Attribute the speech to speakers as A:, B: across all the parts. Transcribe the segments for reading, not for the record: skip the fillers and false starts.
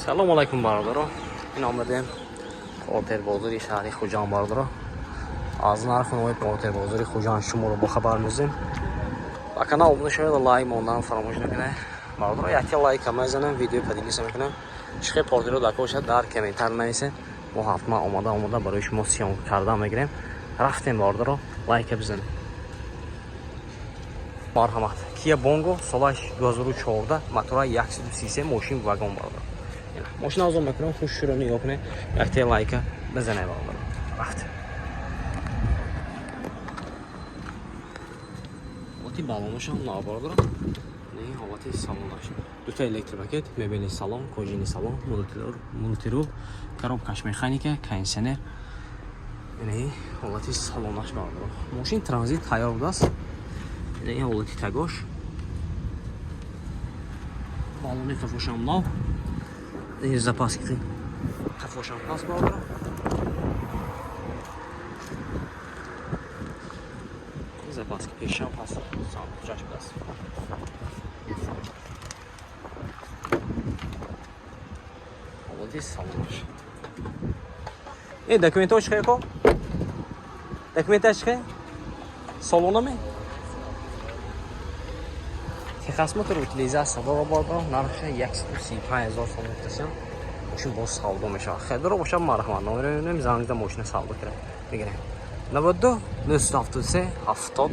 A: سلام علیکم برادران. این آمدیم پورتر بازاری شهری خوجان برادران. از نرخ نوع پورتر بازاری خوجان شما رو با خبر میزنیم. با کانال ابونه شوید و لایک موندن فراموش نکنید برادران. یکی لایک هم بزنید، ویدیو پدیگیس میکنم. چه پورتر رو داکوشد در کامنتر نویسید. ما حتما آماده برای شما سیان کردن میگیریم. رفتیم برادران، لایک بزنید. مرحمت کیا بونگو سالش 2014 موتور 133 ماشین واگن برادر. ماشین آزاد میکنم خوش شروع نگاه کنه یک تا لایک بزنه برادر. رفت حالتی بالونش هم نه برادر. نه حالتی سالونش دو تا الکتریک پاکت مبل سالن کوژینی سالن مولتیرول коробкаш механика кондиционер. نه حالتی سالونش برادر. ماشین ترانزیت تیار بوده است. این حالتی تگاش بالونی کفاشم ناو این запаски کفاشم پاس برادر. این запаски پیشم پاس سام کجاش پاس حالتی سالونش. این دکومنتاش خیلی کو دکومنتاش خیلی سالونمه تخصص موتور утилизация داره برادر. نرخش 135,000 سوم گفتم. ماشین باز سودا میشه. خیلی رو باشم مرحمت نمیرم زنگ زدم ماشین سودا کرد میگیرم 92 973 70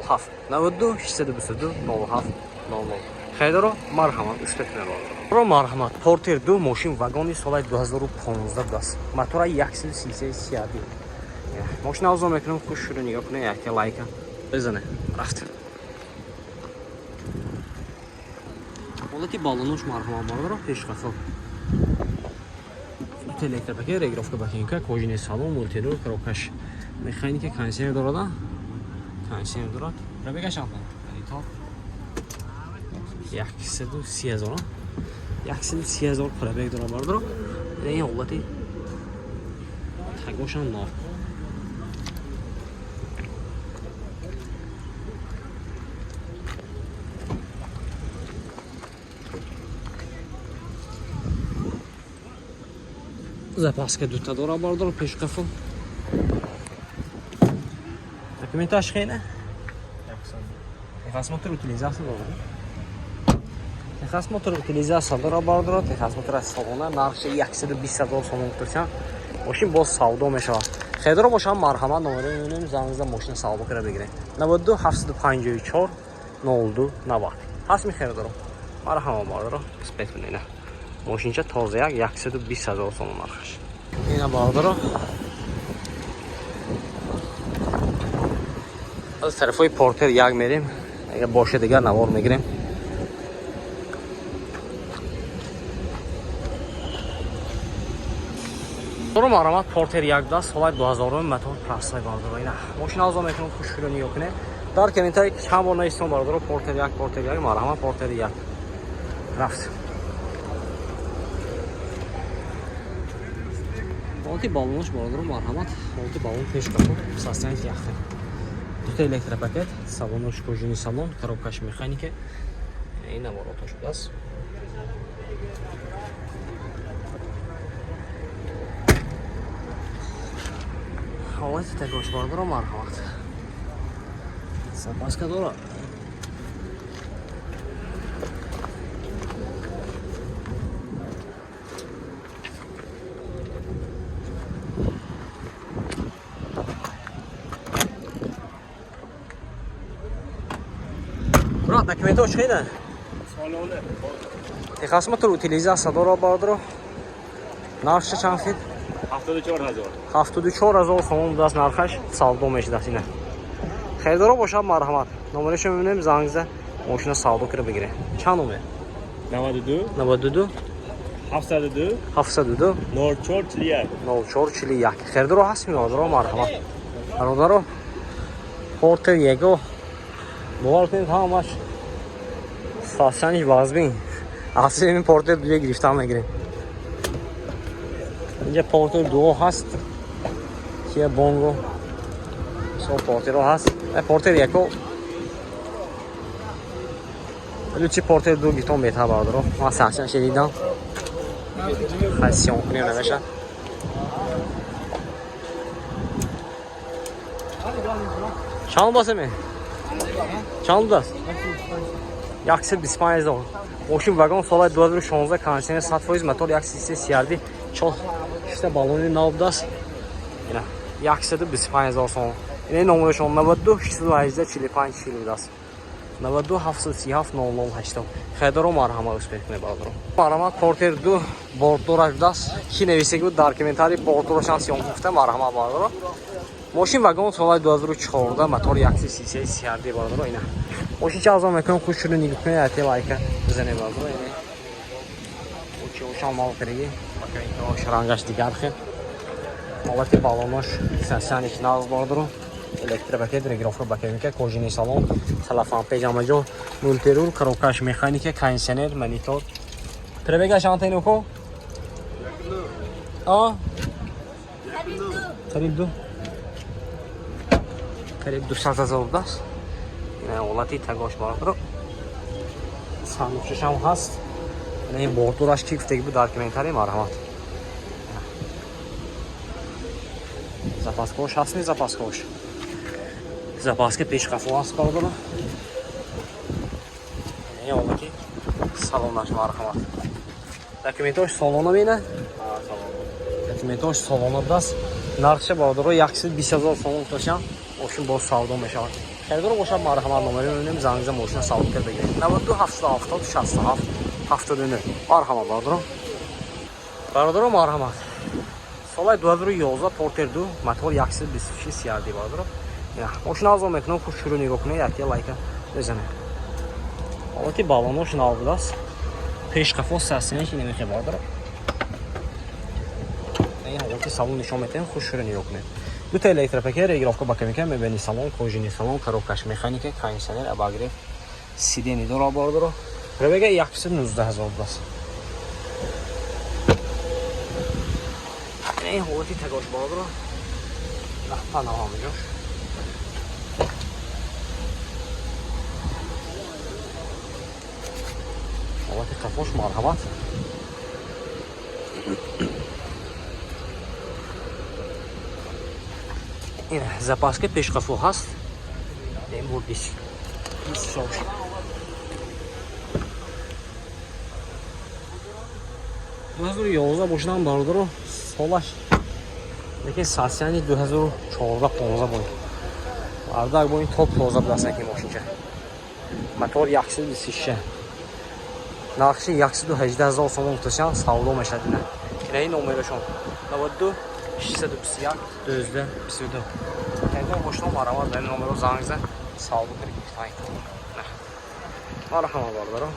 A: 07 92 622 07 00. خیلی رو مرحمت استفاده کنید. رو مرحمت پورتر دو ماشین واگنی سال 2015 است. موتور 133 سیادی. ماشین آزاد میکنم خوش شروع نگاه کنه یک لایک بزنه. رفت حالتی بالونش مرحمت برادر. پیش قفل دو تا الکتریک پاکت رگرافکا بکنیکا کوژینی سالن مولتیرول коробкаш механика кондиционер داره. кондиционер داره. پربگش هم تا 130,000 130,000 پربگ داره برادر. این حالتی تگاش هم نه. запаска دوتا داره برادر. پیش قفل دکومنتاش خیلی تخصص موتور утилизация داره. تخصص موتور утилизация داره برادر. تخصص موتور سالونه نرخش 120,000 سوم گفتم. ماشین باز سودا میشه. خیلی رو باشم مرحمت نمره میبینیم زنگ زدم ماشین سودا کرده بگیریم 92 754 02 90 هست می خیلی دارم مرحمت برادر. اسپیت کنین ماشین چه تازه 120,000 سوم نرخش. اینا برادر از طرفای پورتر یک میریم. اگه باشه دیگر نوار میگیریم. برو مرحمت پورتر یک دست سال 2000 موتور پلاستیک برادر. اینا ماشین آزاد میکنم خوش رو نگاه کنه در کامنت‌ها چند بار نوشتم برادر. پورتر یک مرحمت پورتر یک رفت. حالتی بالونش برادر مرحمت. حالتی بالون پیش قفل ساستنگ یخته دو تا الکتریک پاکت салонش کوژینی سالن коробкаш механика این نواراتش شده است. حالتی تگاش برادر مرحمت запаска داره. برا دکومنتاش خیلی سالونه تخصص موتور утилизация داره برادر. نرخش چند فید 74,000 سوم دست نرخش سودا میشه دست. اینه خیلی رو باشم مرحمت نمرهش میبینیم زنگ زد ماشین سودا کرده بگیره. چند نمره 92 702 0441 خیلی رو هست میاد مرحمت برادر. پورتر یکو باور کنید همش ساسنج بازبین اصلا این پورتر دیگه گرفتم میگیریم. اینجا پورتر دو هست کیا بونگو سو پورتر هست. پورتر یکو ولی چی پورتر دو گیتون بهتر برادر. من ساسنج شدیدم خاصیون کنی نمیشه چند باسه می چند دست یکسی 25 دلار ماشین واگن سال 2016 کانسیون 100% موتور یک سیسی سیاردی چون işte balonu navdas اینا یکسی 25 دلار سون این نمرش 92 818 45 شیلیداست 92 737 0080 خیدارو مرحمه اسپیک میبادرو مرحمه کورتر دو بورتوراش داست کی نویسه بود داکیومنتاری بورتوراشان سیون گفته مرحمه بادرو ماشین واگن سال 2014 موتور یک سیسی سیاردی بادرو اینا ماشین چه ازم میکنم خوش شده نگاه کنید اتی لایک بزنید بادرو اینا اوکی اوشان مال کردی باید شرانگاش دیگر خیر حالت بالونش سنسانی که ناز بادرو الکتریک رگرافر باکمیکه کوژینی سالن تلفن پیجامجو مولترول کروکاش مکانیکه کانسنر مانیتور پربگا شانتینو کو قریب 200,000 دست یعنی اولاتی تگاش بادرو سانوشش هم هست این بورتوراش کی گفته بود داکیومنتاری مرحمت запаскош ҳаст не запаскош запаска пешқафо ҳаст бардора не олаки салонаш марҳамат документош солона мена документош солона даст нархша бардора 120,000 сомон тошам мошин боз савдо мешавад хердор бошад марҳамат номери мебинем зангза мошина савдо карда бигирем 92 770 67 79 марҳамат бардора бардора марҳамат سال 2011 پورتر دو موتور 126 سیاردی بادرو ماشین از میکنم خوش شروع نگاه کنه یکی لایک بزنه حالتی بالونش ناوبود است پیش قفا سسینش نمیخه بادرو این حالتی سالن نشون میتین خوش شروع نگاه کنه دو تا الکتریک رگرافکا باکمیکه میبینی سالن کوژینی سالن کروکاش مکانیک کانسنر اباگری سیدینی دورا بادرو ربگه 119,000 است این حالتی تگاش بادرو لحظه نوام جوش حالتی قفاش مرحمت این запаска پیش قفو هست این بود 20 شوش بازور 11 باشدن بردارو سالش لیکن ساسیانی 2014 15 بود ارداگ با این توپ 15 بلاسن که ماشین چه موتور 126 نقشه 118,000 سوم مختشان ساولو مشهدینه که این نمرشون 92 621 22 22 تنها باشتم مرحمت این نمرو زنگ زن ساولو کرد نه مرحمت بردارم